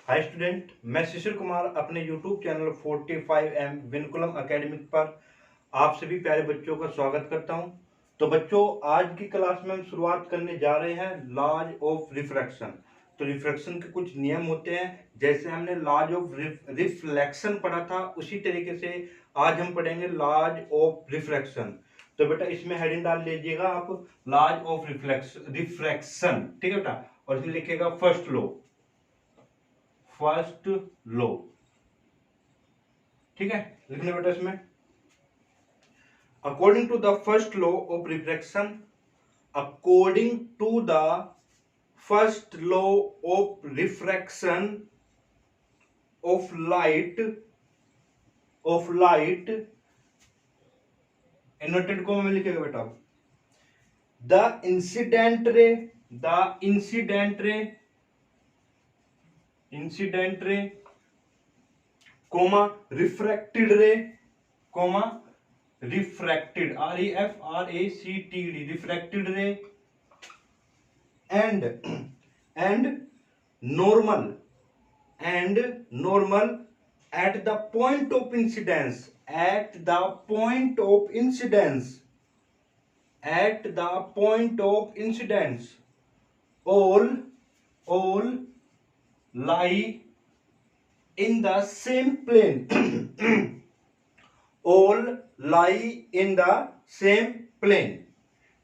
Hi student, मैं शिशिर कुमार अपने YouTube channel 45M vinculum academic पर आप सभी प्यारे बच्चों का स्वागत करता हूं। तो बच्चों, आज की क्लास में हम शुरुआत करने जा रहे हैं लॉज ऑफ रिफ्रैक्शन। तो रिफ्रैक्शन के कुछ नियम होते हैं, जैसे हमने लॉज ऑफ रिफ्लेक्शन पढ़ा था, उसी तरीके से आज हम पढ़ेंगे लॉज ऑफ रिफ्रैक्शन। तो बेटा इसमें हेडिंग डाल लीजिएगा आप, लॉज ऑफ रिफ्रैक्शन, ठीक है बेटा। और इसमें लिखिएगा फर्स्ट लॉ, फर्स्ट लॉ, ठीक है। लिखने बेटा इसमें, according to the first law of refraction, according to the first law of refraction of light, inverted comma में लिखेगा बेटा, the incident ray, comma refracted ray, comma refracted, REFRACTED, refracted ray, and normal, at the point of incidence, all lie in the same plane, all lie in the same plane,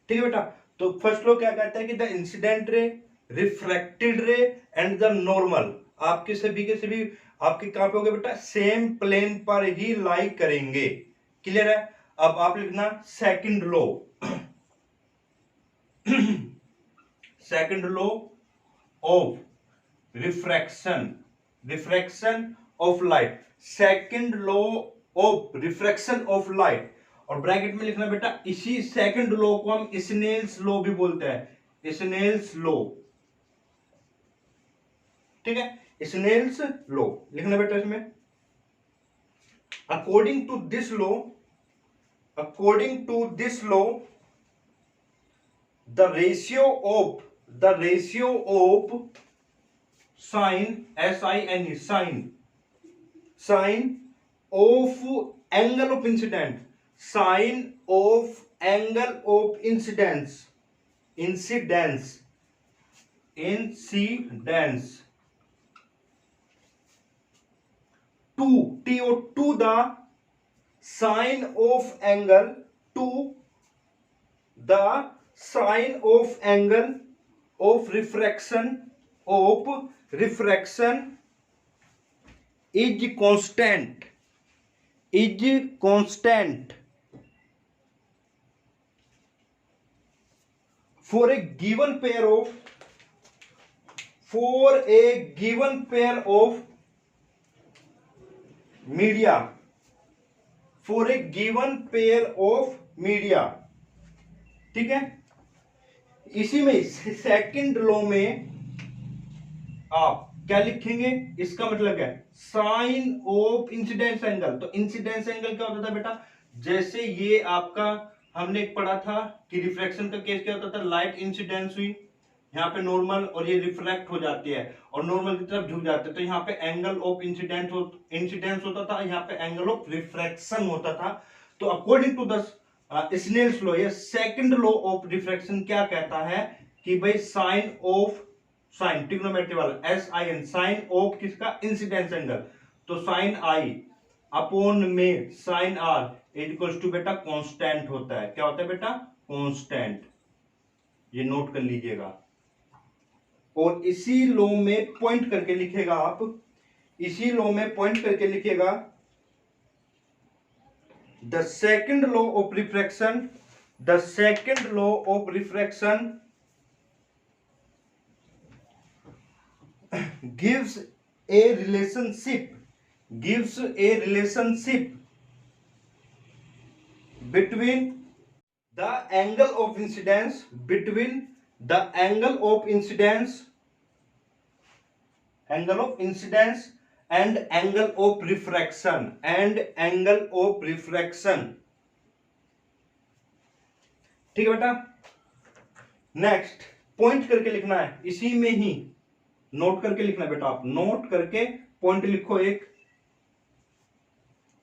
ठीक है बेटा। तो first law क्या कहता है कि the incident ray, refracted ray and the normal आपके सभी के सभी आपके कहां पे होंगे बेटा, सेम प्लेन पर ही लाई करेंगे। क्लियर है। अब आप लिखना second law, second law of refraction of light, second law of refraction of light. और ब्रैकेट में लिखना बेटा, इसी सेकंड लॉ को हम स्नेल्स लॉ भी बोलते हैं, स्नेल्स लॉ, ठीक है, स्नेल्स लॉ लिखना बेटा इसमें। According to this law the ratio of sine, SIN, sine of angle of incident, incidence to the sine of angle of refraction is constant for a given pair of media, ठीक है। इसी में second law में आप क्या लिखेंगे, इसका मतलब क्या है, साइन ऑफ इंसिडेंस एंगल। तो इंसिडेंस एंगल क्या होता था बेटा, जैसे ये आपका हमने एक पढ़ा था कि रिफ्रैक्शन का केस क्या होता था, लाइट इंसिडेंस हुई, यहाँ पे नॉर्मल और ये रिफ्लेक्ट हो जाती है और नॉर्मल की तरफ झुक जाते हैं, तो यहाँ पे एंगल ऑफ इंसिडेंस होता था, यहाँ पे एंगल ऑफ रिफ्रैक्शन होता था। तो according to the Snell's law, ये सेकंड लॉ ऑफ रिफ्रैक्शन क्या कहता है कि भाई साइन ट्रिग्नोमेट्री वाला SIN, साइन ऑफ किसका, इंसिडेंस एंगल। तो साइन I अपॉन में sine R is equal to बेटा कांस्टेंट होता है। क्या होता है बेटा, कांस्टेंट, ये नोट कर लीजिएगा। और इसी लॉ में पॉइंट करके लिखेगा आप, इसी लॉ में पॉइंट करके लिखेगा, the second law of refraction gives a relationship between the angle of incidence and angle of refraction, ठीक है बेटा। नेक्स्ट पॉइंट करके लिखना है इसी में ही, नोट करके लिखना बेटा, आप नोट करके पॉइंट लिखो एक,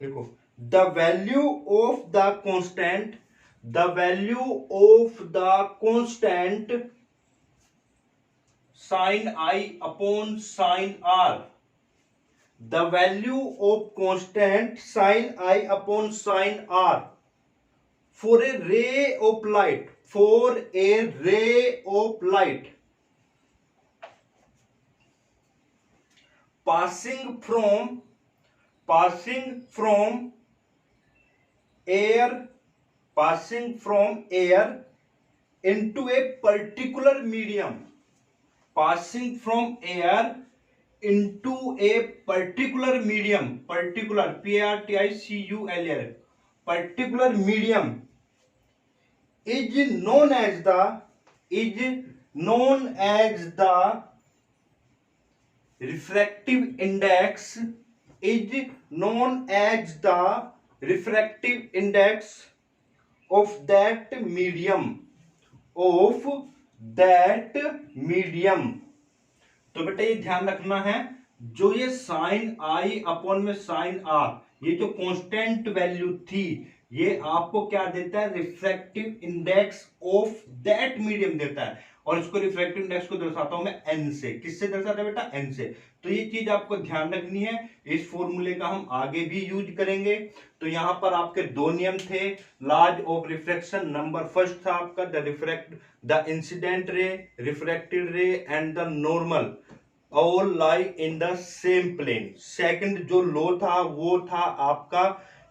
लिखो the value of the constant, the value of the constant sine I upon sine R, the value of constant sine I upon sine R for a ray of light, for a ray of light passing from air, passing from air into a particular medium, passing from air into a particular medium, particular particular particular medium is known as the refractive index, is known as the refractive index of that medium, of that medium। तो बेटा ये ध्यान रखना है, जो ये sign I upon में sign are, ये जो कांस्टेंट वैल्यू थी, ये आपको क्या देता है, refractive index of that medium देता है। और इसको रिफ्रैक्टिव इंडेक्स को दर्शाता हूं मैं एन से। किससे दर्शाता है बेटा, एन से। तो ये चीज आपको ध्यान रखनी है, इस फॉर्मूले का हम आगे भी यूज करेंगे। तो यहां पर आपके दो नियम थे, laws of refraction. Number first था आपका the incident ray, refracted ray and the normal all lie in the same plane. Second जो लॉ था वो था आपका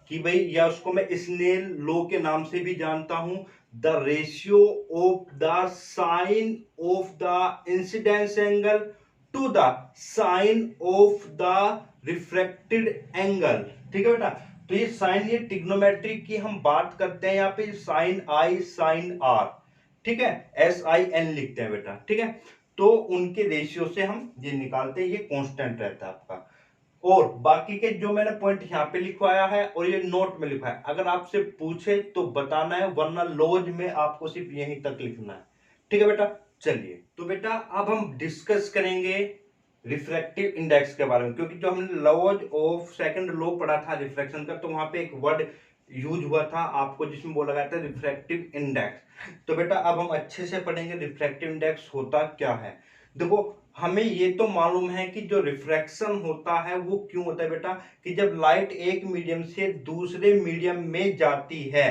कि भाई, या उसको मैं स्नेल लॉ के नाम से भी जानता हूं, the ratio of the sine of the incidence angle to the sine of the refracted angle. ठीक है बेटा, तो ये साइन, ये ट्रिग्नोमेट्री की हम बात करते हैं यहाँ पे, साइन आई साइन आर, ठीक है, SIN लिखते हैं बेटा। ठीक है, तो उनके रेशियो से हम ये निकालते हैं, ये कांस्टेंट रहता है आपका। और बाकी के जो मैंने पॉइंट यहाँ पे लिखवाया है और ये नोट में लिखा है, अगर आपसे पूछे तो बताना है, वरना लॉज में आपको सिर्फ यहीं तक लिखना है। ठीक है बेटा, चलिए। तो बेटा अब हम डिस्कस करेंगे रिफ्रैक्टिव इंडेक्स के बारे में, क्योंकि जो हमने लॉज ऑफ सेकंड लॉ पढ़ा था रिफ्रैक्शन का, तो वहां पे एक वर्ड यूज हुआ था आपको जिसमें बोला गया था रिफ्रैक्टिव इंडेक्स। तो बेटा अब हम अच्छे से पढ़ेंगे रिफ्रैक्टिव इंडेक्स होता क्या है। देखो, हमें ये तो मालूम है कि जो रिफ्रैक्शन होता है वो क्यों होता है बेटा, कि जब लाइट एक मीडियम से दूसरे मीडियम में जाती है,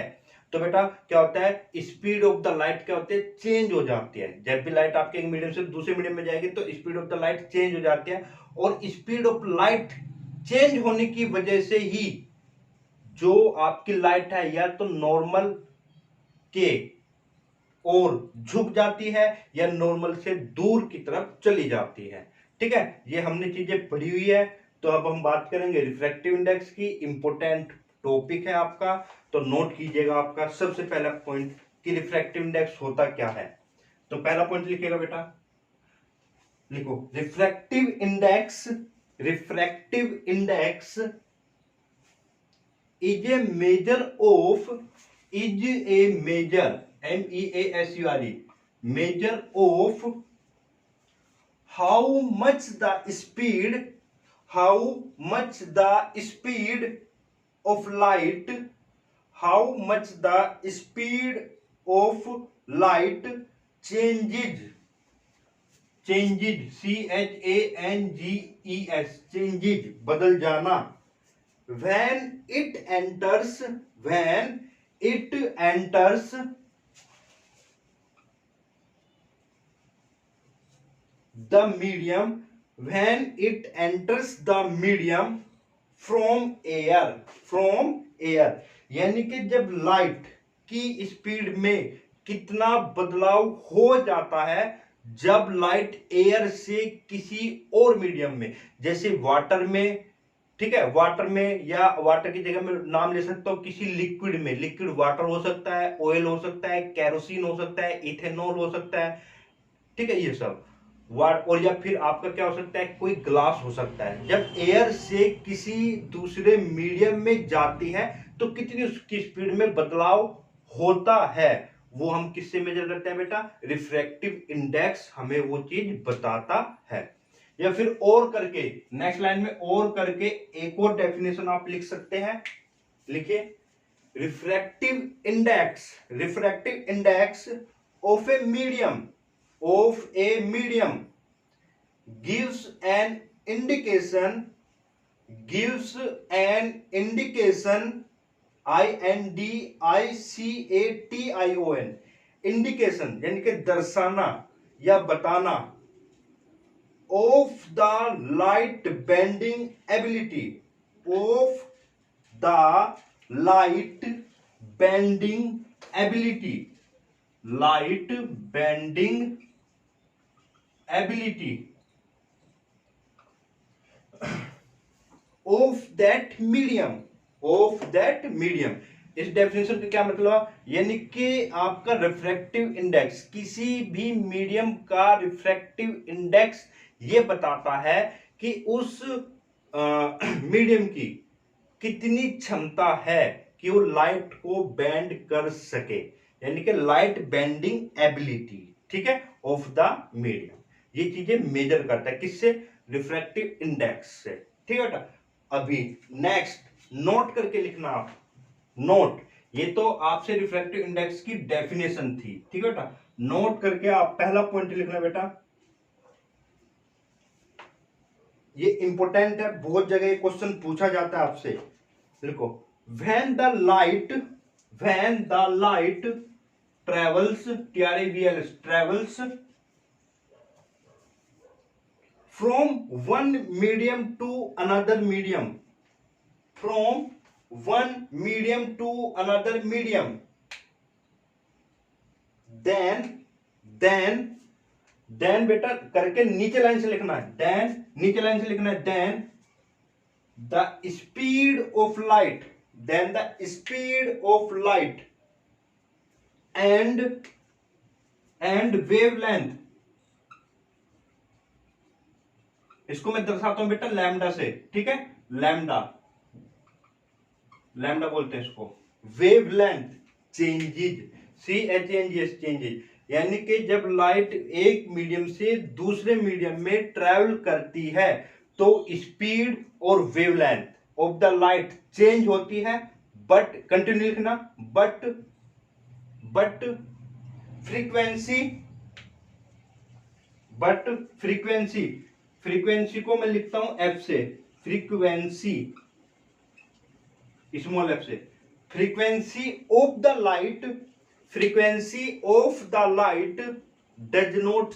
तो बेटा क्या होता है, स्पीड ऑफ द लाइट क्या होती है, चेंज हो जाती है। जब भी लाइट आपके एक मीडियम से दूसरे मीडियम में जाएगी तो speed of the light change हो जाती है, और स्पीड ऑफ लाइट चेंज होने की वजह से ही जो आपकी लाइट है या तो नॉर्मल के और झुक जाती है या नॉर्मल से दूर की तरफ चली जाती है। ठीक है, ये हमने चीजें पढ़ी हुई है। तो अब हम बात करेंगे रिफ्रैक्टिव इंडेक्स की, इंपोर्टेंट टॉपिक है आपका, तो नोट कीजिएगा आपका सबसे पहला पॉइंट कि रिफ्रैक्टिव इंडेक्स होता क्या है। तो पहला पॉइंट लिखिएगा बेटा, लिखो refractive index, refractive index is a measure of, is a measure, MEASURE, measure of how much the speed, how much the speed of light, how much the speed of light changes, changes, CHANGES, changes, बदल जाना, when it enters, when it enters the medium, when it enters the medium from air, from air, यानी कि जब light की speed में कितना बदलाव हो जाता है जब लाइट एयर से किसी और मीडियम में, जैसे वाटर में, ठीक है, वाटर में, या वाटर की जगह में नाम ले सकता हूं किसी लिक्विड में, लिक्विड वाटर हो सकता है, ऑयल हो सकता है, केरोसिन हो सकता है, इथेनॉल हो सकता है, ठीक है, ये सब और या फिर आपका क्या हो सकता है, कोई ग्लास हो सकता है। जब एयर से किसी दूसरे मीडियम में जाती है तो कितनी उसकी स्पीड में बदलाव होता है, वो हम किससे मेजर करते हैं बेटा, रिफ्रैक्टिव इंडेक्स हमें वो चीज बताता है। या फिर और करके, नेक्स्ट लाइन में और करके एक और डेफिनेशन आप लिख सकते हैं। लिखिए, refractive index of a medium gives an indication INDICATION indication यानी कि दर्शाना या बताना of the light bending ability of that medium। इस डेफिनेशन का क्या मतलब, यानी कि आपका रिफ्रैक्टिव इंडेक्स, किसी भी मीडियम का रिफ्रैक्टिव इंडेक्स ये बताता है कि उस मीडियम की कितनी क्षमता है कि वो लाइट को बेंड कर सके, यानी कि लाइट बेंडिंग एबिलिटी, ठीक है, ऑफ द मीडियम। ये चीजें मेजर करता है किससे, रिफ्रैक्टिव इंडेक्स से, ठीक है बेटा। अभी नेक्स्ट नोट करके लिखना आप, नोट, ये तो आपसे रिफ्रैक्टिव इंडेक्स की डेफिनेशन थी, ठीक है बेटा। नोट करके आप पहला पॉइंट लिखना बेटा, ये इंपॉर्टेंट है, बहुत जगह क्वेश्चन पूछा जाता है आपसे। देखो, when the light travels, travels from one medium to another medium, then बेटा करके नीचे लाइन से लिखना है, then the speed of light and wavelength, इसको मैं दर्शाता हूं बेटा लैम्डा से, ठीक है, लैम्डा बोलते हैं इसको। वेवलेंथ चेंजेज, चेंजेज, यानी कि जब लाइट एक मीडियम से दूसरे मीडियम में ट्रेवल करती है तो स्पीड और wavelength of the light change होती है, बट कंटिन्यू लिखना, बट फ्रीक्वेंसी को मैं लिखता हूं एफ से, फ्रीक्वेंसी स्मॉल एफ से, frequency of the light does not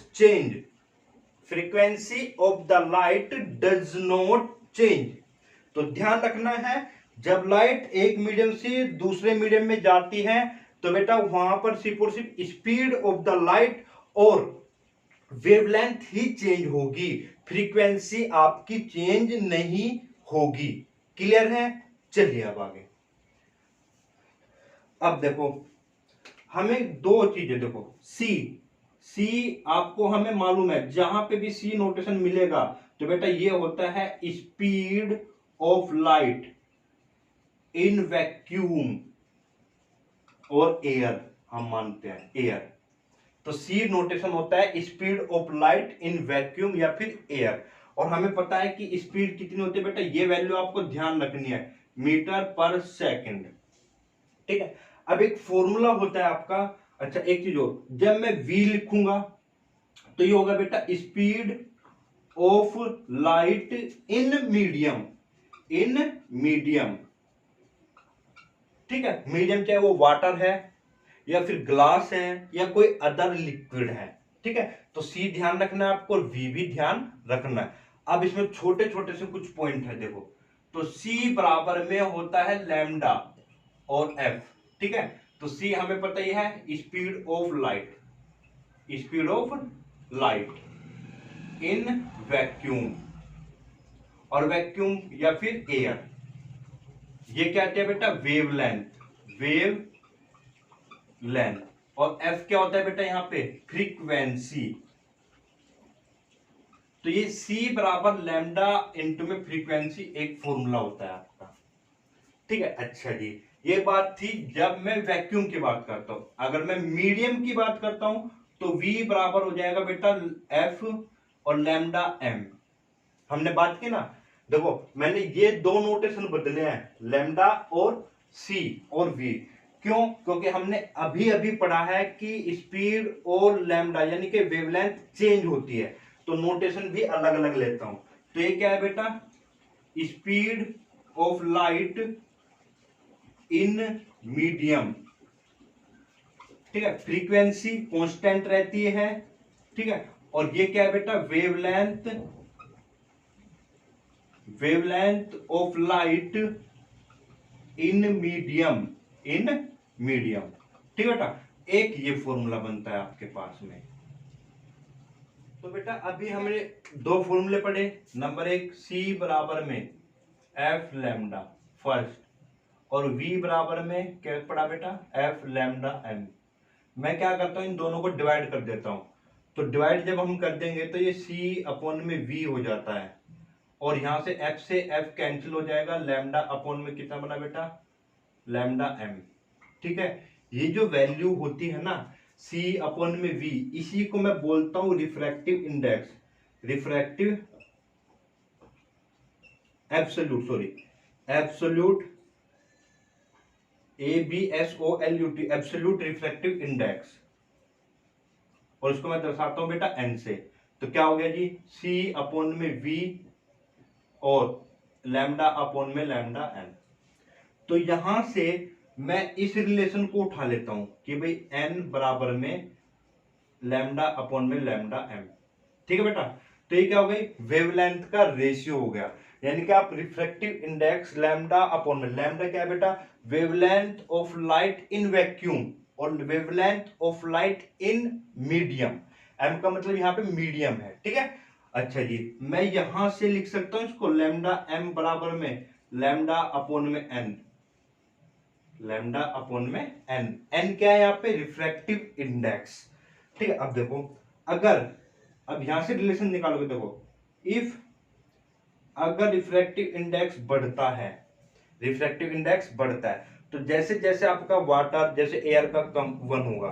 change, तो ध्यान रखना है, जब लाइट एक मीडियम से दूसरे मीडियम में जाती है तो बेटा वहां पर सिर्फ और सिर्फ स्पीड ऑफ द लाइट और वेवलेंथ ही चेंज होगी, फ्रीक्वेंसी आपकी चेंज नहीं होगी। क्लियर है? चलिए अब आगे। अब देखो, हमें दो चीजें, देखो सी आपको हमें मालूम है, जहां पे भी सी नोटेशन मिलेगा तो बेटा ये होता है speed of light in vacuum और एयर, हम मानते हैं एयर, तो सी नोटेशन होता है speed of light in vacuum या फिर एयर। और हमें पता है कि स्पीड कितनी होती है बेटा, ये वैल्यू आपको ध्यान रखनी है, मीटर पर सेकंड, ठीक है। अब एक फॉर्मूला होता है आपका, अच्छा एक चीज और, जब मैं v लिखूंगा तो ये होगा बेटा speed of light in medium, ठीक है। मीडियम चाहे वो वाटर है या फिर ग्लास है या कोई अदर लिक्विड है, ठीक है। तो सी ध्यान रखना है आपको और वी भी ध्यान रखना है। अब इसमें छोटे छोटे से कुछ पॉइंट है, देखो, तो सी बराबर में होता है लैम्डा और एफ, ठीक है। तो सी हमें पता ही है speed of light in vacuum, और वैक्यूम या फिर एयर, ये क्या होता है बेटा, वेवलेंथ, और एफ क्या होता है बेटा यहाँ पे, फ्रीक्वेंसी। तो ये सी बराबर लैम्डा इंटू में फ्रीक्वेंसी एक फॉर्मूला होता है आपका, ठीक है। अच्छा जी, ये बात थी जब मैं वैक्यूम की बात करता हूं। अगर मैं मीडियम की बात करता हूं तो V बराबर हो जाएगा बेटा एफ और लैम्डा एम, हमने बात की ना, देखो मैंने ये दो नोटेशन बदले हैं, लैम्डा और सी और वी। क्यों? क्योंकि हमने अभी अभी पढ़ा है कि स्पीड और लैम्डा यानी कि वेवलेंथ चेंज होती है, तो नोटेशन भी अलग अलग लेता हूं। तो ये क्या है बेटा, speed of light in medium, ठीक है, फ्रीक्वेंसी कांस्टेंट रहती है, ठीक है, और ये क्या है बेटा, wavelength, wavelength of light in medium, in medium, ठीक है बेटा। एक ये फॉर्मूला बनता है आपके पास में। तो बेटा अभी हमने दो फॉर्मूले पढ़े, नंबर एक सी बराबर में एफ लैम्डा फर्स्ट, और वी बराबर में क्या पढ़ा बेटा, एफ लैम्डा एम। मैं क्या करता हूं, इन दोनों को डिवाइड कर देता हूं। तो डिवाइड जब हम कर देंगे तो ये सी अपॉन में वी हो जाता है, और यहां से एफ कैंसिल हो जाएगा, लैम्डा अपॉन में कितना बना बेटा, लैम्डा एम, ठीक है। ये जो वैल्यू होती है ना सी अपॉन में वी, इसी को मैं बोलता हूं refractive index, refractive absolute, sorry absolute, ABSOLUT, absolute refractive index, और इसको मैं दर्शाता हूं बेटा एन से। तो क्या हो गया जी, सी अपॉन में वी और लैम्डा अपॉन में लैम्डा एन। तो यहां से मैं इस रिलेशन को उठा लेता हूं कि भाई एन बराबर में लैम्डा अपॉन में लैम्डा एम, ठीक है बेटा। तो ये क्या हो गई, वेवलेंथ का रेशियो हो गया, यानी कि आप रिफ्रैक्टिव इंडेक्स लैम्डा अपॉन में, लैम्डा क्या है बेटा, wavelength of light in vacuum, और wavelength of light in medium, M का मतलब यहां पे मीडियम है, ठीक है। अच्छा जी, मैं यहां से लिख सकता हूं इसको लैम्डा एम बराबर में लैम्डा अपॉन में एन, लैम्डा अपॉन में एन, एन क्या है यहाँ पे, रिफ्रैक्टिव इंडेक्स, ठीक है। अब देखो, अगर अब यहां से रिलेशन निकालोगे, देखो इफ, अगर रिफ्रैक्टिव इंडेक्स बढ़ता है, रिफ्रैक्टिव इंडेक्स बढ़ता है, तो जैसे जैसे आपका वाटर, जैसे एयर का कम 1 होगा,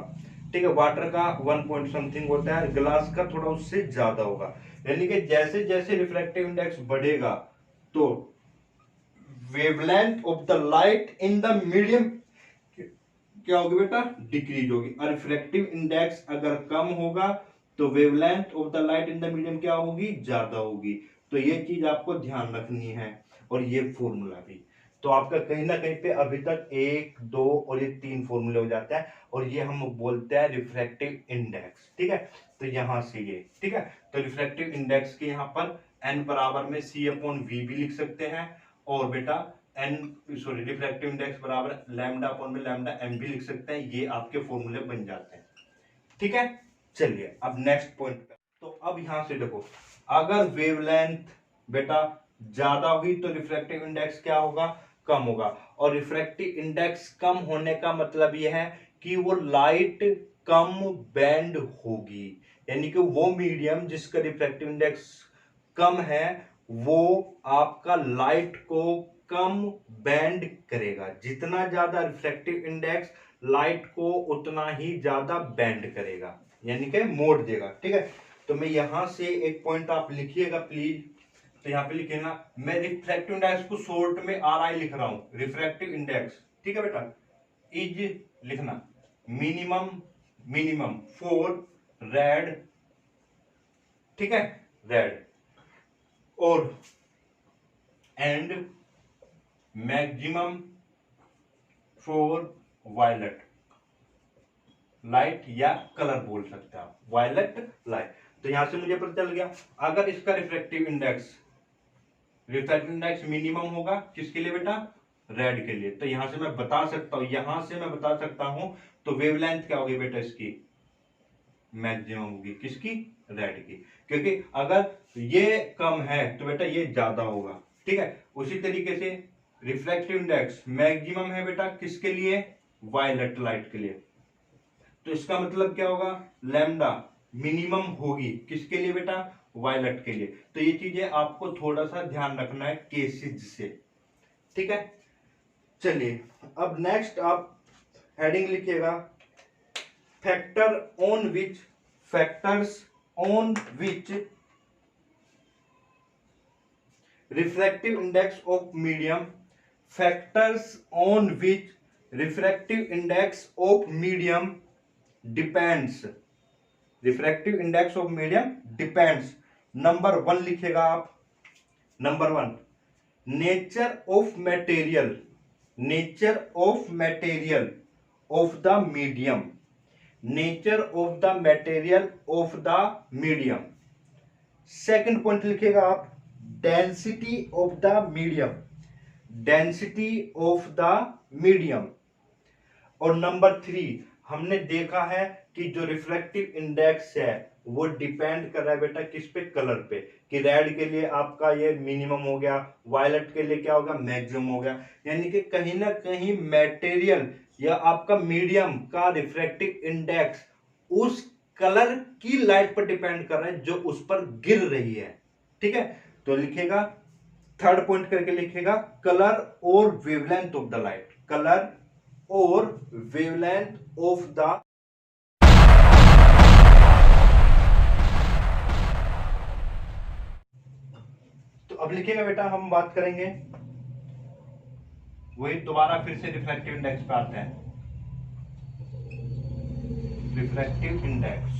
ठीक है, वाटर का 1 पॉइंट समथिंग होता है, ग्लास का थोड़ा उससे ज्यादा होगा, यानी कि जैसे जैसे रिफ्रैक्टिव इंडेक्स बढ़ेगा तो wavelength of the light in the medium क्या होगी बेटा, डिक्रीज होगी। और रिफ्रैक्टिव इंडेक्स अगर कम होगा तो wavelength of the light in the medium क्या होगी, ज्यादा होगी। तो ये चीज आपको ध्यान रखनी है, और ये फॉर्मूला भी। तो आपका कहीं ना कहीं पे अभी तक एक दो और ये तीन फॉर्मूले हो जाते हैं, और ये हम बोलते हैं रिफ्रैक्टिव इंडेक्स, ठीक है। तो यहां से ये, ठीक है, तो रिफ्रैक्टिव इंडेक्स के यहाँ पर एन बराबर में सी अपॉन वी भी लिख सकते हैं, और बेटा एन, सॉरी रिफ्रैक्टिव इंडेक्स बराबर लैम्डा अपॉन में लैम्डा एम भी लिख सकते हैं, ये आपके फॉर्मूले बन जाते हैं, ठीक है। चलिए अब नेक्स्ट पॉइंट पे, तो अब यहां से देखो, अगर वेवलेंथ बेटा ज्यादा होगी तो रिफ्रैक्टिव इंडेक्स क्या होगा, कम होगा, और रिफ्रैक्टिव इंडेक्स कम होने का मतलब यह है कि वो लाइट कम बैंड होगी, यानी कि वो मीडियम जिसका रिफ्रैक्टिव इंडेक्स कम है वो आपका लाइट को कम बैंड करेगा, जितना ज्यादा रिफ्रैक्टिव इंडेक्स लाइट को उतना ही ज्यादा बैंड करेगा, यानी कि मोड़ देगा, ठीक है। तो मैं यहां से एक पॉइंट आप लिखिएगा प्लीज, तो यहां पे लिखे ना, मैं रिफ्रैक्टिव इंडेक्स को शॉर्ट में RI लिख रहा हूं, रिफ्रैक्टिव इंडेक्स, ठीक है बेटा, इज लिखना मिनिमम, मिनिमम फॉर रेड, ठीक है, रेड, और and maximum for violet light, या कलर बोल सकते हैं आप, वायलेट लाइट। तो यहां से मुझे पता चल गया, अगर इसका refractive index, refractive index minimum होगा किसके लिए बेटा, रेड के लिए, तो यहां से मैं बता सकता हूं, यहां से मैं बता सकता हूं, तो वेवलेंथ क्या होगी बेटा इसकी, मैक्सिमम होगी किसकी, रेड की, क्योंकि अगर ये कम है तो बेटा ये ज्यादा होगा, ठीक है। उसी तरीके से रिफ्रैक्टिव इंडेक्स मैक्सिमम है बेटा किसके लिए, वायलेट लाइट के लिए, तो इसका मतलब क्या होगा, लैम्डा मिनिमम होगी किसके लिए बेटा, वायलेट के लिए। तो ये चीजें आपको थोड़ा सा ध्यान रखना है केसेज से, ठीक है। चलिए अब नेक्स्ट आप हेडिंग लिखिएगा, factor on which, factors on which refractive index of medium, factors on which refractive index of medium depends, refractive index of medium depends। Number 1 लिखेगा आप, number 1 nature of material, nature of material of the medium, nature of the material of the medium. Second point लिखेगा आप density of the medium, density of the medium. और number 3 हमने देखा है कि जो रिफ्लेक्टिव इंडेक्स है वो डिपेंड कर रहा है बेटा किस पे, कलर पे, कि रेड के लिए आपका ये मिनिमम हो गया, वायलेट के लिए क्या होगा, मैक्सिमम हो गया। यानी कि कहीं ना कहीं मटेरियल या आपका मीडियम का रिफ्रैक्टिव इंडेक्स उस कलर की लाइट पर डिपेंड कर रहा है जो उस पर गिर रही है। ठीक है, तो लिखेगा थर्ड पॉइंट करके लिखेगा कलर और wavelength of the light, colour और वेवलेंथ ऑफ द। तो अब लिखेगा बेटा, हम बात करेंगे वही दोबारा फिर से रिफ्रैक्टिव इंडेक्स पे आते हैं। रिफ्रैक्टिव इंडेक्स,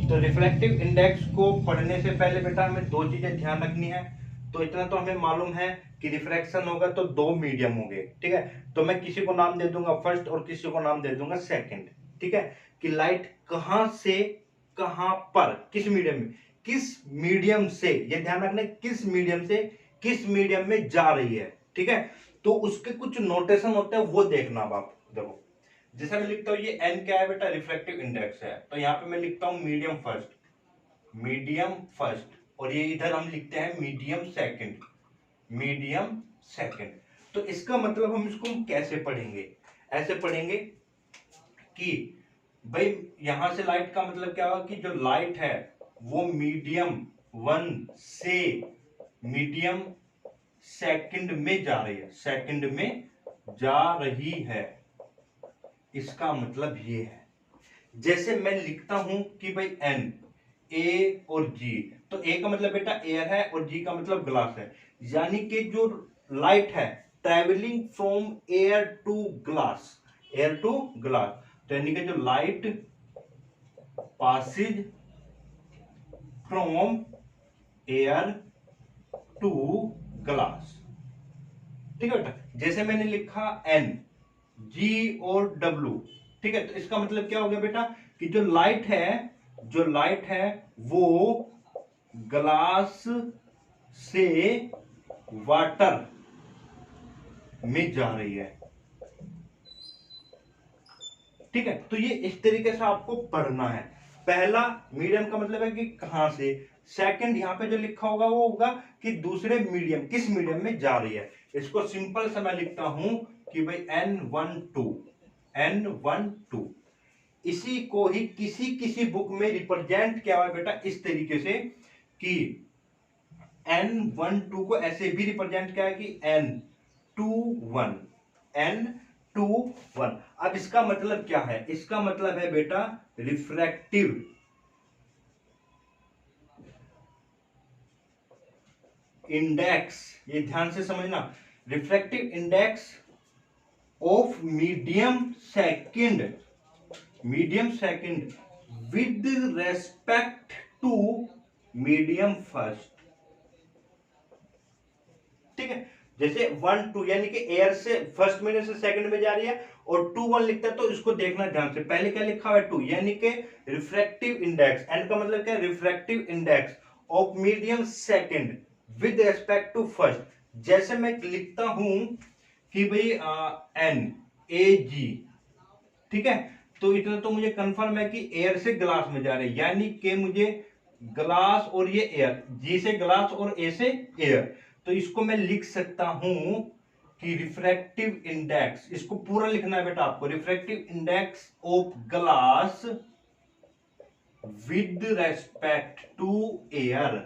तो रिफ्रैक्टिव इंडेक्स को पढ़ने से पहले बेटा हमें दो चीजें ध्यान रखनी है। तो इतना तो हमें मालूम है कि रिफ्रैक्शन होगा तो दो मीडियम होंगे। ठीक है, तो मैं किसी को नाम दे दूंगा फर्स्ट और किसी को नाम दे दूंगा सेकंड। ठीक है, कि लाइट कहां से कहां पर, किस मीडियम में, किस मीडियम से, ये ध्यान रखना, किस मीडियम से किस मीडियम में जा रही है। ठीक है, तो उसके कुछ नोटेशन होते हैं वो देखना। अब आप देखो, जैसे मैं लिखता हूं ये n क्या है बेटा, रिफ्रैक्टिव इंडेक्स है, तो यहां पे मैं लिखता हूं मीडियम फर्स्ट, मीडियम फर्स्ट, और ये इधर हम लिखते हैं मीडियम सेकंड, मीडियम सेकंड। तो इसका मतलब हम इसको कैसे पढ़ेंगे, ऐसे पढ़ेंगे कि भाई यहां से लाइट का मतलब क्या होगा कि जो लाइट है वो मीडियम 1 से मीडियम सेकंड में जा रही है, सेकंड में जा रही है। इसका मतलब ये है, जैसे मैं लिखता हूं कि भाई n, a और g, तो a का मतलब बेटा एयर है और g का मतलब ग्लास है। यानी कि जो लाइट है travelling from air to glass, air to glass, तो यानी कि जो light passes from air to glass. ठीक है बेटा, जैसे मैंने लिखा n, g और w। ठीक है, तो इसका मतलब क्या हो गया बेटा कि जो लाइट है, जो लाइट है वो ग्लास से वाटर में जा रही है। ठीक है, तो ये इस तरीके से आपको पढ़ना है। पहला मीडियम का मतलब है कि कहां से, सेकंड यहां पे जो लिखा होगा वो होगा कि दूसरे मीडियम, किस मीडियम में जा रही है। इसको सिंपल से मैं लिखता हूं कि भाई N12, N12। इसी को ही किसी किसी बुक में रिप्रेजेंट किया हुआ है बेटा इस तरीके से कि N12 को ऐसे भी रिप्रेजेंट किया है कि N21, N21। अब इसका मतलब क्या है, इसका मतलब है बेटा रिफ्रैक्टिव इंडेक्स, ये ध्यान से समझना, refractive index of medium second, medium second with respect to medium first. ठीक है, जैसे 1 2 यानी कि एयर से फर्स्ट मीडियम से सेकंड में जा रही है और 2 1 लिखता है, तो इसको देखना ध्यान से। पहले क्या लिखा हुआ है 2, यानी कि रिफ्रैक्टिव इंडेक्स, एन का मतलब क्या है, refractive index of medium second with respect to first. जैसे मैं लिखता हूं कि भाई एन ए जी, ठीक है, तो इतना तो मुझे कंफर्म है कि एयर से ग्लास में जा रहे हैं, यानी कि मुझे ग्लास और ये एयर, जी से ग्लास और ए से एयर, तो इसको मैं लिख सकता हूं कि रिफ्रैक्टिव इंडेक्स, इसको पूरा लिखना है बेटा आपको, refractive index of glass with respect to air.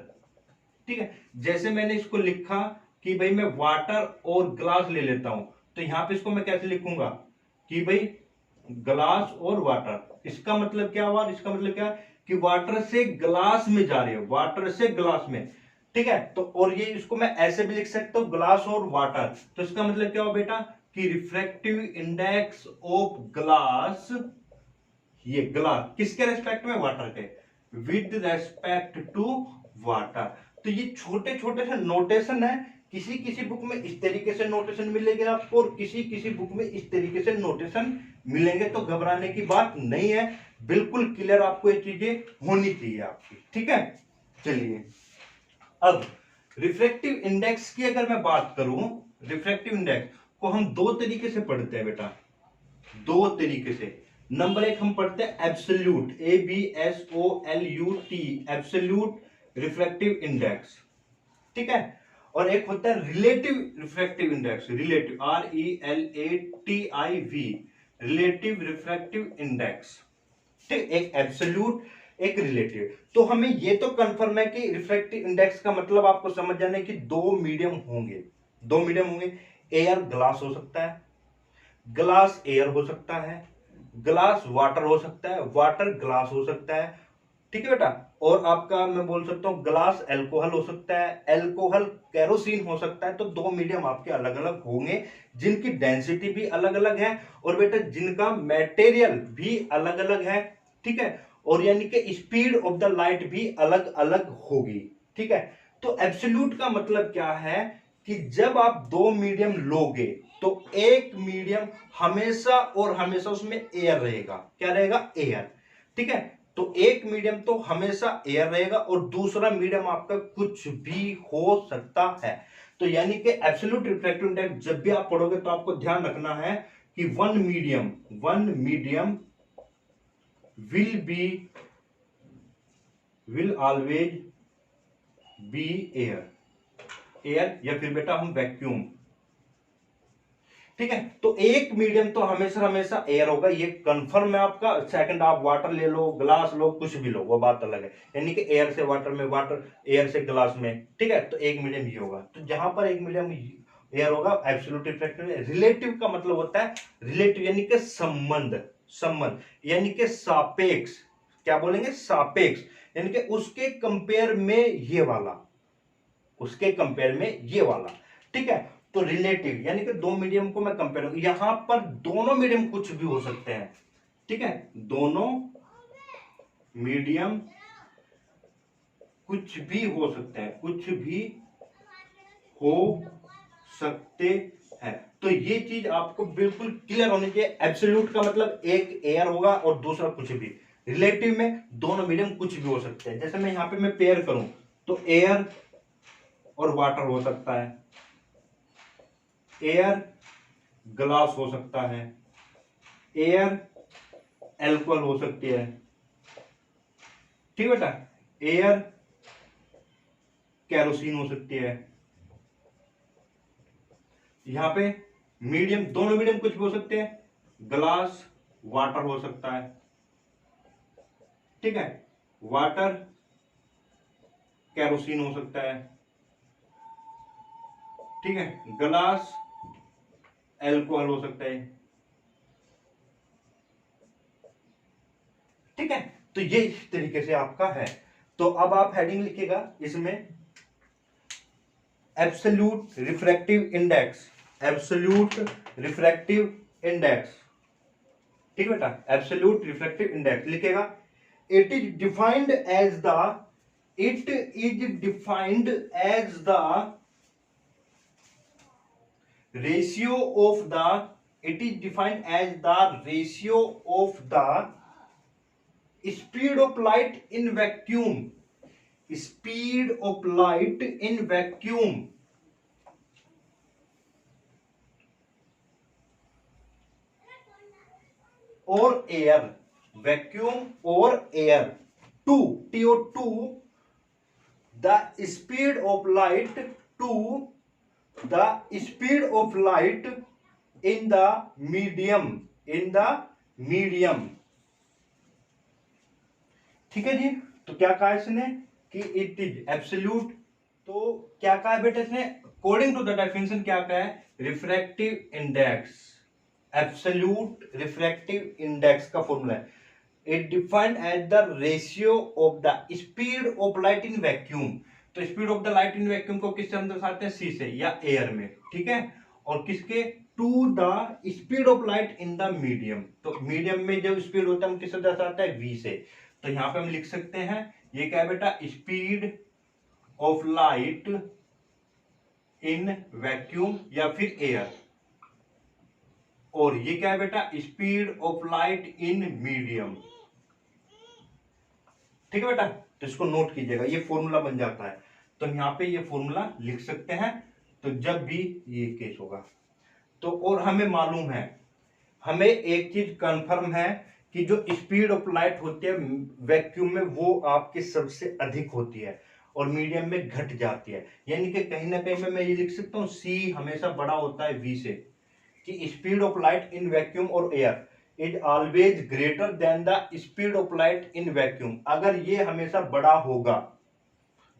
ठीक है, जैसे मैंने इसको लिखा कि भाई मैं वाटर और ग्लास ले लेता हूं, तो यहां पे इसको मैं कैसे लिखूंगा कि भाई ग्लास और वाटर। इसका मतलब क्या हुआ, इसका मतलब क्या कि वाटर से ग्लास में जा रही है, वाटर से ग्लास में, ठीक है। तो और ये इसको मैं ऐसे भी लिख सकता हूं ग्लास और वाटर, तो इसका मतलब क्या हो बेटा कि रिफ्रैक्टिव इंडेक्स ऑफ ग्लास, ये ग्लास किसके रेस्पेक्ट में, वाटर के, विद रेस्पेक्ट टू वाटर। तो ये छोटे छोटे से नोटेशन है, किसी किसी बुक में इस तरीके से नोटेशन मिलेंगे आपको और किसी किसी बुक में इस तरीके से नोटेशन मिलेंगे, तो घबराने की बात नहीं है, बिल्कुल क्लियर आपको ये चीजें होनी चाहिए आपकी, ठीक है। चलिए अब रिफ्रैक्टिव इंडेक्स की अगर मैं बात करूं, रिफ्रैक्टिव इंडेक्स को हम दो तरीके से पढ़ते हैं बेटा, दो तरीके से। नंबर एक हम पढ़ते हैं absolute, ABSOLUT, absolute refractive index, ठीक है। और एक होता है relative refractive index, relative, RELATIV, relative refractive index, ठीक। एक एब्सोल्यूट, एक रिलेटिव। तो हमें ये तो कंफर्म है कि रिफ्रैक्टिव इंडेक्स का मतलब आपको समझ जाना है कि दो मीडियम होंगे, दो मीडियम होंगे। एयर ग्लास हो सकता है, ग्लास एयर हो सकता है, ग्लास वाटर हो सकता है, वाटर ग्लास हो सकता है, ठीक है बेटा। और आपका मैं बोल सकता हूं ग्लास अल्कोहल हो सकता है, अल्कोहल केरोसिन हो सकता है। तो दो मीडियम आपके अलग अलग होंगे, जिनकी डेंसिटी भी अलग अलग है और बेटा जिनका मटेरियल भी अलग अलग है, ठीक है। और यानी कि स्पीड ऑफ द लाइट भी अलग अलग होगी, ठीक है। तो एब्सोल्यूट का मतलब क्या है कि जब आप दो मीडियम लोगे तो एक मीडियम हमेशा और हमेशा उसमें एयर रहेगा, क्या रहेगा, एयर, ठीक है। तो एक मीडियम तो हमेशा एयर रहेगा और दूसरा मीडियम आपका कुछ भी हो सकता है। तो यानी कि एब्सोल्यूट रिफ्रैक्टिव इंडेक्स जब भी आप पढ़ोगे तो आपको ध्यान रखना है कि one medium will always be air, air या फिर बेटा हम वैक्यूम, ठीक है। तो एक मीडियम तो हमेशा हमेशा एयर होगा, ये कंफर्म है आपका। सेकंड आप वाटर ले लो, ग्लास लो, कुछ भी लो, वो बात अलग है, यानी कि एयर से वाटर में, वाटर एयर से ग्लास में, ठीक है। तो एक मीडियम ये होगा, तो जहां पर एक मीडियम एयर होगा एब्सोल्यूट रिफ्रैक्टिव। रिलेटिव का मतलब होता है, रिलेटिव यानी कि संबंध, संबंध यानी कि सापेक्ष, क्या बोलेंगे, सापेक्ष, यानी कि उसके कंपेयर में ये वाला, उसके कंपेयर में ये वाला, ठीक है। तो रिलेटिव यानी कि दो मीडियम को मैं कंपेयर, यहां पर दोनों मीडियम कुछ भी हो सकते हैं, ठीक है। दोनों मीडियम कुछ भी हो सकते हैं, कुछ भी हो सकते हैं। तो ये चीज आपको बिल्कुल क्लियर होनी चाहिए। एब्सोल्यूट का मतलब एक एयर होगा और दूसरा कुछ भी, रिलेटिव में दोनों मीडियम कुछ भी हो सकते हैं। जैसे मैं यहां पे मैं पेयर करूं तो एयर और वाटर हो सकता है, एयर ग्लास हो सकता है, एयर अल्कोहल हो सकती है, ठीक बेटा, एयर केरोसिन हो सकती है। यहां पे मीडियम, दोनों मीडियम कुछ भी हो सकते हैं, ग्लास वाटर हो सकता है, ठीक है, वाटर केरोसिन हो सकता है, ठीक है, ग्लास अल्कोहल हो सकता है, ठीक है। तो ये इस तरीके से आपका है। तो अब आप हेडिंग लिखिएगा इसमें, absolute refractive index, absolute refractive index, ठीक बेटा, एब्सोल्यूट रिफ्रैक्टिव इंडेक्स लिखेगा। It is defined as the, it is defined as the ratio of the, it is defined as the ratio of the speed of light in vacuum, speed of light in vacuum और air, vacuum और air, to TO2, the speed of light, to the speed of light in the medium, in the medium, ठीक है जी। तो क्या कहा इसने कि it is absolute, तो क्या कहा है बेटा इसने, अकॉर्डिंग टू द डेफिनेशन क्या कहा है, refractive index, absolute refractive index का फॉर्मूला है, it defined as the ratio of the speed of light in vacuum. तो speed of the light in vacuum को किससे हम दर्शाते हैं, सी से या एयर में, ठीक है। और किसके, to the speed of light in the medium, तो मीडियम में जो स्पीड होता है हम किससे दर्शाते हैं, वी से। तो यहां पे हम लिख सकते हैं ये क्या है बेटा, speed of light in vacuum या फिर एयर, और ये क्या है बेटा, speed of light in medium, ठीक है बेटा। तो इसको नोट कीजिएगा, ये फॉर्मूला बन जाता है। तो यहां पे ये फॉर्मूला लिख सकते हैं, तो जब भी ये केस होगा तो। और हमें मालूम है, हमें एक चीज कंफर्म है कि जो स्पीड ऑफ लाइट होती है वैक्यूम में वो आपके सबसे अधिक होती है और मीडियम में घट जाती है। यानी कि कहीं ना कहीं मैं ये लिख सकता हूं, सी हमेशा बड़ा होता है वी से, कि speed of light in vacuum और air is always greater than the speed of light in vacuum. अगर ये हमेशा बड़ा होगा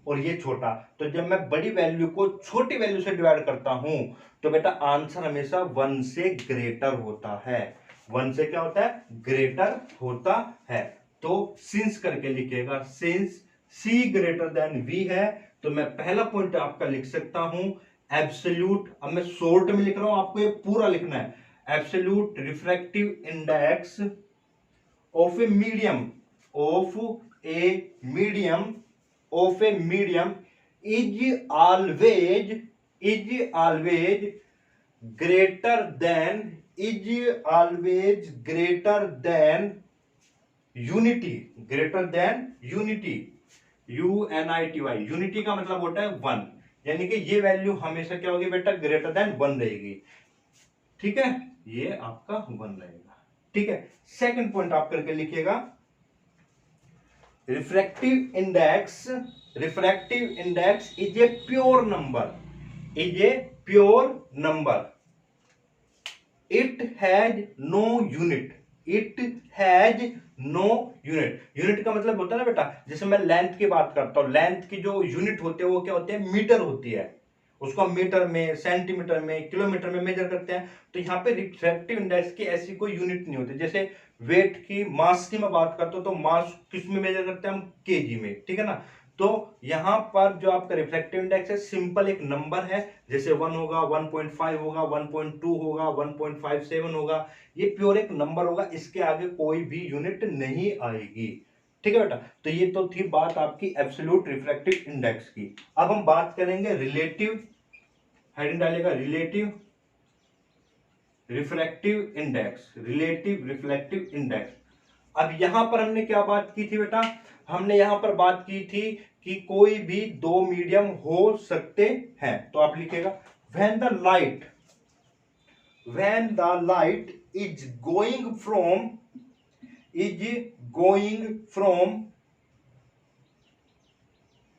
और ये छोटा, तो जब मैं बड़ी वैल्यू को छोटी वैल्यू से डिवाइड करता हूं तो बेटा आंसर हमेशा 1 से ग्रेटर होता है। 1 से क्या होता है, ग्रेटर होता है। तो सिंस करके लिखिएगा, since C greater than V है, तो मैं पहला पॉइंट आपका लिख सकता हूं एब्सोल्यूट। अब मैं शॉर्ट में लिख रहा हूं, आपको ये पूरा लिखना है। Absolute refractive index of a medium, of a medium, of a medium is always greater than unity, unity, unity का मतलब होता है 1, यानी कि ये वैल्यू हमेशा क्या होगी बेटा, ग्रेटर देन 1 रहेगी, ठीक है। ये आपका 1 रहेगा, ठीक है। सेकंड पॉइंट आप करके लिखिएगा, refractive index is a pure number, it has no unit, unit का मतलब होता है ना बेटा, जैसे मैं लेंथ की बात करता हूं, लेंथ की जो यूनिट होते हैं वो क्या होते हैं, मीटर होती है। उसको हम मीटर में, सेंटीमीटर में, किलोमीटर में मेजर करते हैं। तो यहाँ पे रिफ्रैक्टिव इंडेक्स की ऐसी कोई यूनिट नहीं होती। जैसे वेट की, मास की मैं बात करता हूं तो मास किस में मेजर करते हैं हम, केजी में, ठीक है ना। तो यहां पर जो आपका रिफ्रैक्टिव इंडेक्स है सिंपल एक नंबर है, जैसे 1 होगा, 1.5 होगा, 1.2 होगा, 1.57 होगा, ये प्योर एक नंबर होगा, इसके आगे कोई भी यूनिट नहीं आएगी, ठीक है बेटा। तो ये तो थी बात आपकी एब्सोल्यूट रिफ्रैक्टिव इंडेक्स की। अब हम बात करेंगे रिलेटिव, हेडिंग डालेगा relative refractive index, relative reflective index. अब यहां पर हमने क्या बात की थी बेटा, हमने यहां पर बात की थी कि कोई भी दो मीडियम हो सकते हैं। तो आप लिखिएगा when the light is going from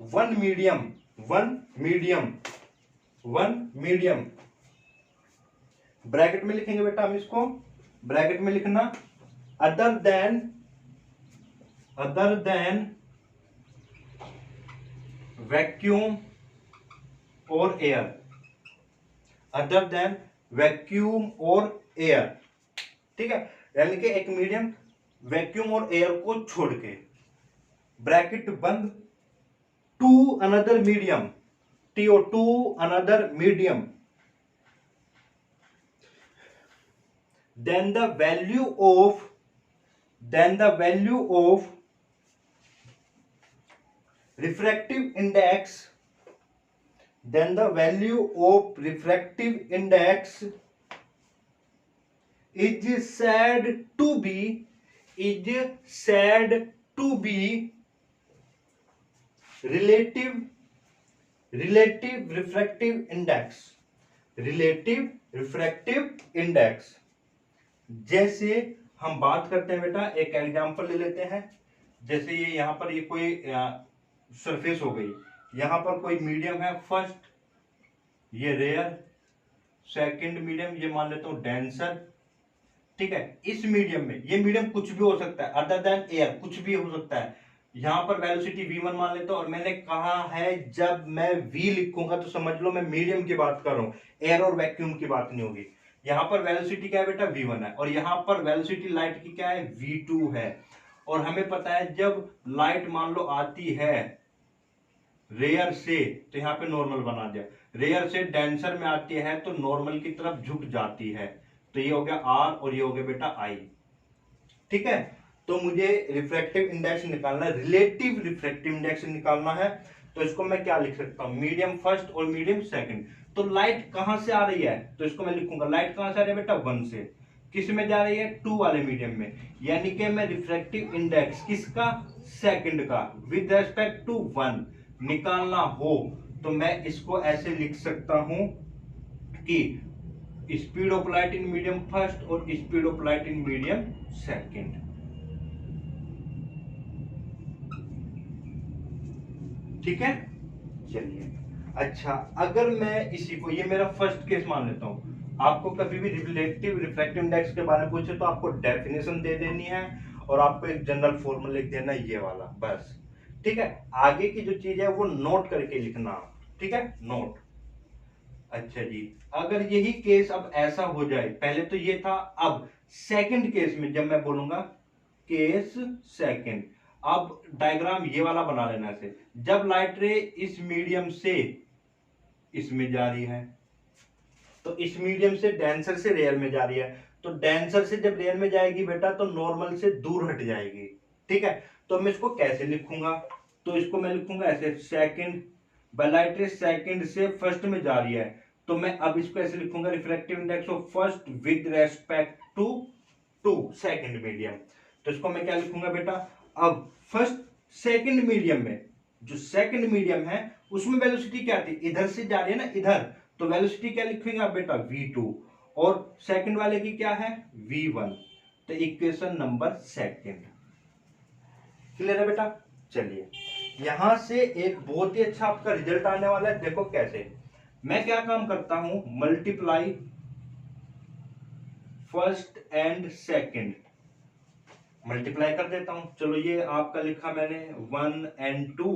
one medium, bracket में लिखेंगे बेटा हम इसको, ब्रैकेट में लिखना अदर देन वैक्यूम और एयर, अदर देन वैक्यूम और एयर, ठीक है। यानी कि एक मीडियम वैक्यूम और एयर को छोड़ के, ब्रैकेट बंद, to another medium, to another medium, then the value of refractive index, then the value of refractive index is said to be relative refractive index, relative refractive index। जैसे हम बात करते हैं बेटा, एक एग्जांपल ले लेते हैं। जैसे ये यहां पर ये कोई सरफेस हो गई, यहां पर कोई मीडियम है, फर्स्ट ये रेयर, सेकंड मीडियम ये मान लेता हूं डेंसर, ठीक है। इस मीडियम में, ये मीडियम कुछ भी हो सकता है अदर देन एयर, कुछ भी हो सकता है। यहां पर वेलोसिटी v1 मान लेता हूं, और मैंने कहा है जब मैं v लिखूंगा तो समझ लो मैं मीडियम की बात कर रहा हूं, एयर और वैक्यूम की बात नहीं होगी। यहां पर वेलोसिटी क्या है बेटा, v1 है, और यहां पर वेलोसिटी लाइट की क्या है, v2 है। और हमें पता है जब लाइट मान लो आती है रेयर से, तो यहाँ पे नॉर्मल बना दिया, रेयर से डेंसर में आती है तो नॉर्मल की तरफ झुक जाती है, तो ये हो गया आर और ये हो गया बेटा आई। ठीक है, तो मुझे रिफ्रैक्टिव इंडेक्स निकालना है, रिलेटिव रिफ्रैक्टिव इंडेक्स निकालना है। तो इसको मैं क्या लिख सकता हूं, मीडियम फर्स्ट और मीडियम सेकंड। तो लाइट कहां से आ रही है, तो इसको मैं लिखूंगा लाइट कहां से आ रही है बेटा, 1 से, किस में जा रही है, 2 वाले मीडियम में, यानी कि मैं रिफ्रैक्टिव इंडेक्स किसका, सेकंड का, विद रेस्पेक्ट टू 1 निकालना हो तो मैं इसको ऐसे लिख सकता हूं कि speed of light in medium first और speed of light in medium second. ठीक है, चलिए। अच्छा, अगर मैं इसी को, ये मेरा फर्स्ट केस मान लेता हूं, आपको कभी भी रिलेटिव रिफ्रैक्टिव इंडेक्स के बारे में पूछे तो आपको डेफिनेशन दे देनी है और आपको एक जनरल फॉर्मूला लिख देना है, ये वाला, बस। ठीक है, आगे की जो चीज है वो नोट करके लिखना। ठीक है, नोट। अच्छा जी, अगर यही केस अब ऐसा हो जाए, पहले तो ये था, अब सेकंड केस में जब मैं बोलूंगा केस सेकंड, अब डायग्राम ये वाला बना लेना से, जब लाइट रे इस मीडियम से इसमें जा रही है, तो इस मीडियम से डेंसर से रेयर में जा रही है, तो डेंसर से जब रेयर में जाएगी बेटा तो नॉर्मल से दूर हट जाएगी। ठीक है, तो मैं इसको कैसे लिखूंगा, तो इसको मैं लिखूंगा ऐसे, सेकंड, लाइट रे सेकंड से फर्स्ट में जा रही है, तो मैं अब इसको ऐसे लिखूंगा, refractive index of first with respect to to second medium. तो इसको मैं क्या लिखूंगा बेटा, अब फर्स्ट सेकंड मीडियम में, जो सेकंड मीडियम है उसमें वेलोसिटी क्या थी, इधर से जा रही है ना इधर, तो वेलोसिटी क्या लिखेंगे आप बेटा, v2, और सेकंड वाले की क्या है, v1। तो इक्वेशन नंबर सेकंड क्लियर है बेटा। चलिए, यहां से एक बहुत ही अच्छा आपका रिजल्ट आने वाला है, देखो कैसे। मैं क्या काम करता हूं, multiply first and second, multiply कर देता हूं। चलो, ये आपका लिखा मैंने 1n2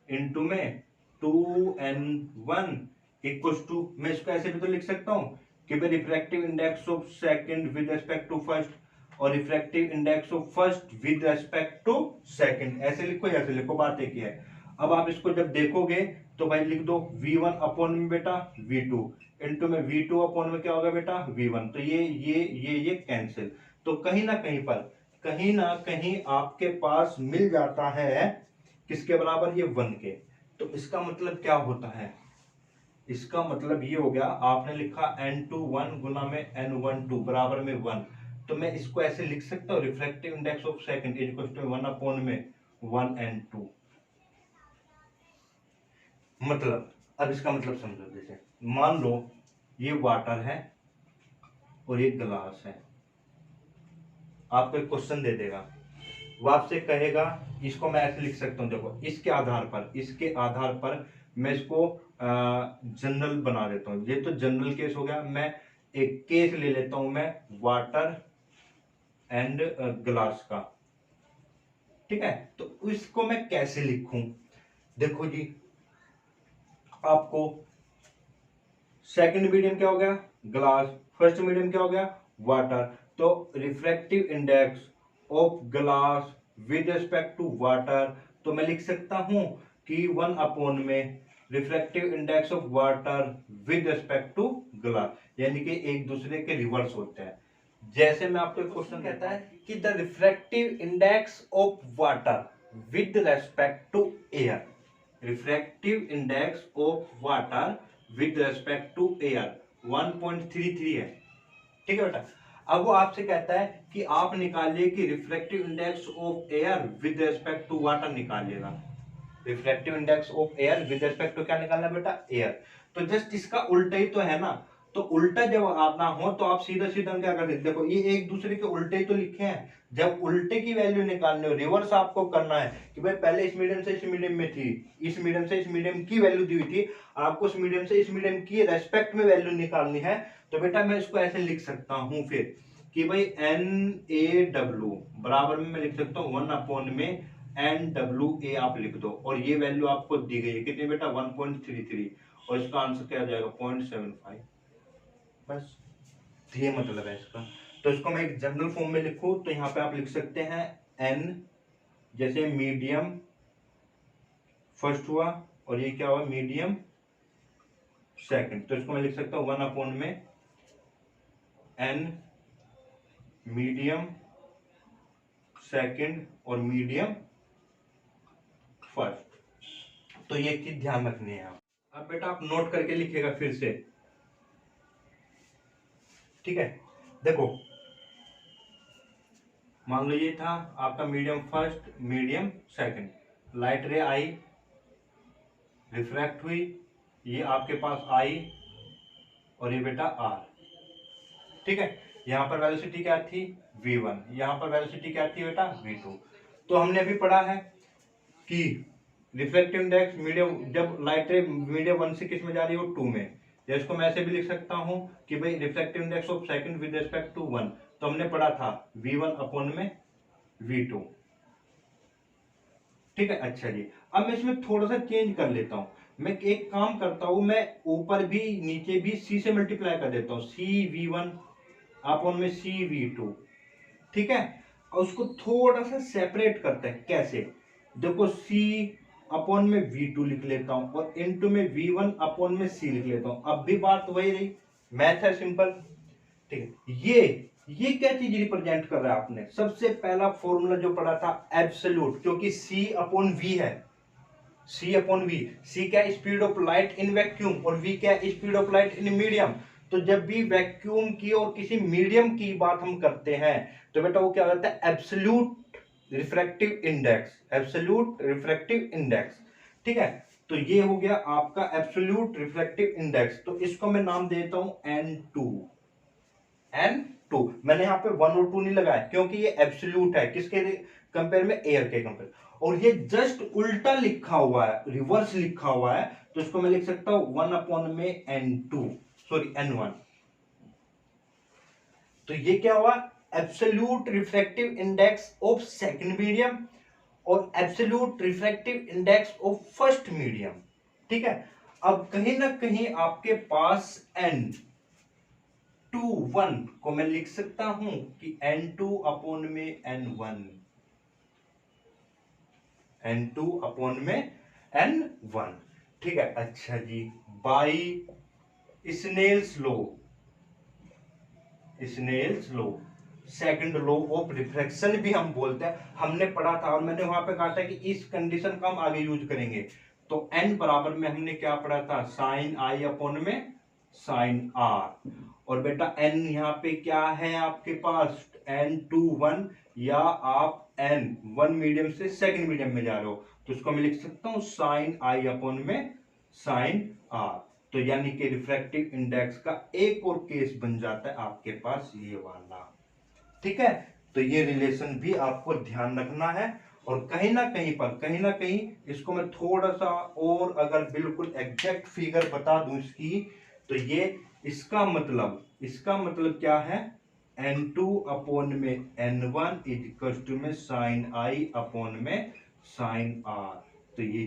इंटू में 2n1 इक्वल्स टू, मैं इसको ऐसे भी तो लिख सकता हूं कि भाई refractive index of second with respect to first और refractive index of first with respect to second, ऐसे लिखो या ऐसे लिखो, बात एक ही है। अब आप इसको जब देखोगे तो भाई लिख दो v1 अपॉन में बेटा v2 इंटू में v2 अपॉन में क्या होगा बेटा v1, तो ये कैंसिल, तो कहीं ना कहीं आपके पास मिल जाता है किसके बराबर, ये 1 के। तो इसका मतलब क्या होता है, इसका मतलब ये हो गया, आपने लिखा n21 गुना में n12 बराबर में 1, तो मैं इसको ऐसे लिख सकता हूँ, refractive index of second is equal to 1 upon में 1n2। मतलब, अब इसका मतलब समझो, जैसे मान लो ये वाटर है और ये ग्लास है, आपको एक क्वेश्चन दे देगा, वो आपसे कहेगा, इसको मैं ऐसे लिख सकता हूँ, देखो इसके आधार पर मैं इसको जनरल बना देता हूँ, ये तो जनरल केस हो गया। मैं एक केस ले लेता हूं, मैं वाटर एंड ग्लास का। ठीक है, तो इसको मैं कैसे लिखूं, देखो जी, आपको सेकंड मीडियम क्या हो गया, ग्लास, फर्स्ट मीडियम क्या हो गया, वाटर, तो refractive index of glass with respect to water, तो मैं लिख सकता हूं कि 1 अपॉन में refractive index of water with respect to glass, यानी कि एक दूसरे के रिवर्स होते हैं। जैसे मैं आपको एक क्वेश्चन कहता है कि the refractive index of water with respect to air, refractive index of water with respect to air 1.33 है। ठीक है बेटा, अब वो आपसे कहता है कि आप निकालिए कि refractive index of air with respect to water निकालिएगा। Refractive index of air with respect to क्या निकालना बेटा, एयर। तो जस्ट इसका उल्टा ही तो है ना, तो उल्टा जब आना हो तो आप सीधा सीधा क्या कर देते, देखो ये एक दूसरे के उल्टे ही तो लिखे हैं। जब उल्टे की वैल्यू निकालनी हो, रिवर्स आपको करना है कि भाई पहले इस मीडियम से इस मीडियम में थी, इस मीडियम से इस मीडियम की वैल्यू दी हुई थी, आपको इस मीडियम से इस मीडियम की रेस्पेक्ट में वैल्यू निकालनी है, तो बेटा मैं इसको ऐसे लिख सकता हूं फिर कि भाई NaW बराबर में मैं लिख सकता हूँ 1 अपॉन में NWA आप लिख दो, और ये वैल्यू आपको दी गई है कितनी बेटा 1.33, और इसका आंसर क्या आ जाएगा 0.75, बस ये मतलब है इसका। तो इसको मैं एक जनरल फॉर्म में लिखूं तो यहाँ पे आप लिख सकते हैं N, जैसे मीडियम फर्स्ट हुआ, और ये क्या हुआ, मीडियम सेकंड। तो इसको मैं लिख सकता हूँ 1 में n मीडियम सेकंड और मीडियम फर्स्ट। तो ये चीज ध्यान रखनी है आप। अब बेटा आप नोट करके लिखिएगा फिर से, ठीक है। देखो मान लो ये था आपका medium first medium second, light ray आई, रिफ्रैक्ट हुई, ये आपके पास आई और ये बेटा आर, ठीक है। यहाँ पर वेलोसिटी क्या थी, v1, यहाँ पर वेलोसिटी क्या थी बेटा, v2। तो हमने अभी पढ़ा है कि रिफ्लेक्टिव इंडेक्स मीडियम, जब लाइट रे मीडियम 1 से किस में जा रही हो, 2 में, या इसको मैं ऐसे भी लिख सकता हूं कि भाई reflective index of second with respect to 1। तो हमने पढ़ा था v1 में v2, ठीक है। अच्छा जी, अब मैं इसमें थोड़ा सा चेंज कर लेता हूं। मैं एक काम करता हूं, मैं ऊपर भी नीचे भी c से मल्टीप्लाई कर देता हूं, cv1 में cv2, ठीक है। और उसको थोड़ा सा सेपरेट करते हैं, कैसे, देखो c में v2 लिख लेता हूं और इनटू में v1 में c लिख लेता हूं। अब भी बात वही रही, मैथ है सिंपल, ठीक है। ये क्या चीज रिप्रेजेंट कर रहा है, आपने सबसे पहला फॉर्मूला जो पढ़ा था एब्सोल्यूट, क्योंकि c/v है, c क्या है, speed of light in vacuum, और v क्या है, speed of light in medium. तो जब भी वैक्यूम की और किसी मीडियम की बात हम करते हैं तो बेटा वो क्या होता है, absolute refractive index, absolute refractive index, ठीक है। तो ये हो गया आपका एब्सोल्यूट रिफ्रैक्टिव इंडेक्स। तो इसको मैं नाम देता हूं n2। मैंने यहाँ पे 1 और 2 नहीं लगाया क्योंकि ये एब्सोल्यूट है, किसके कंपेयर में, एयर के कंपेयर। और ये जस्ट उल्टा लिखा हुआ है, रिवर्स लिखा हुआ है, तो इसको मैं लिख सकता हूं 1 में n1। तो ये क्या हुआ, absolute refractive index of second medium और absolute refractive index of first medium, ठीक है। अब कहीं ना कहीं आपके पास n2 को मैं लिख सकता हूं कि n2 में n1, n2 में n1, ठीक है। अच्छा जी, by Snell's law, second law of refraction भी हम बोलते हैं, हमने पढ़ा था और मैंने वहां पे कहा था कि इस कंडीशन का हम आगे यूज करेंगे। तो n बराबर में हमने क्या पढ़ा था, साइन आई में साइन आर, और बेटा n यहाँ पे क्या है आपके पास, n21, या आप n1 मीडियम से सेकंड मीडियम में जा रहे हो, तो इसको मैं लिख सकता हूं साइन आई में साइन आर। तो यानी कि रिफ्रैक्टिव इंडेक्स का एक और केस बन जाता है आपके पास ये वाला, ठीक है। तो ये रिलेशन भी आपको ध्यान रखना है। और कहीं ना कहीं इसको मैं थोड़ा सा और अगर बिल्कुल एग्जैक्ट फिगर बता दूं इसकी, तो ये इसका मतलब क्या है, n2 में n1 इज इक्वल टू में साइन आई में साइन आर। तो ये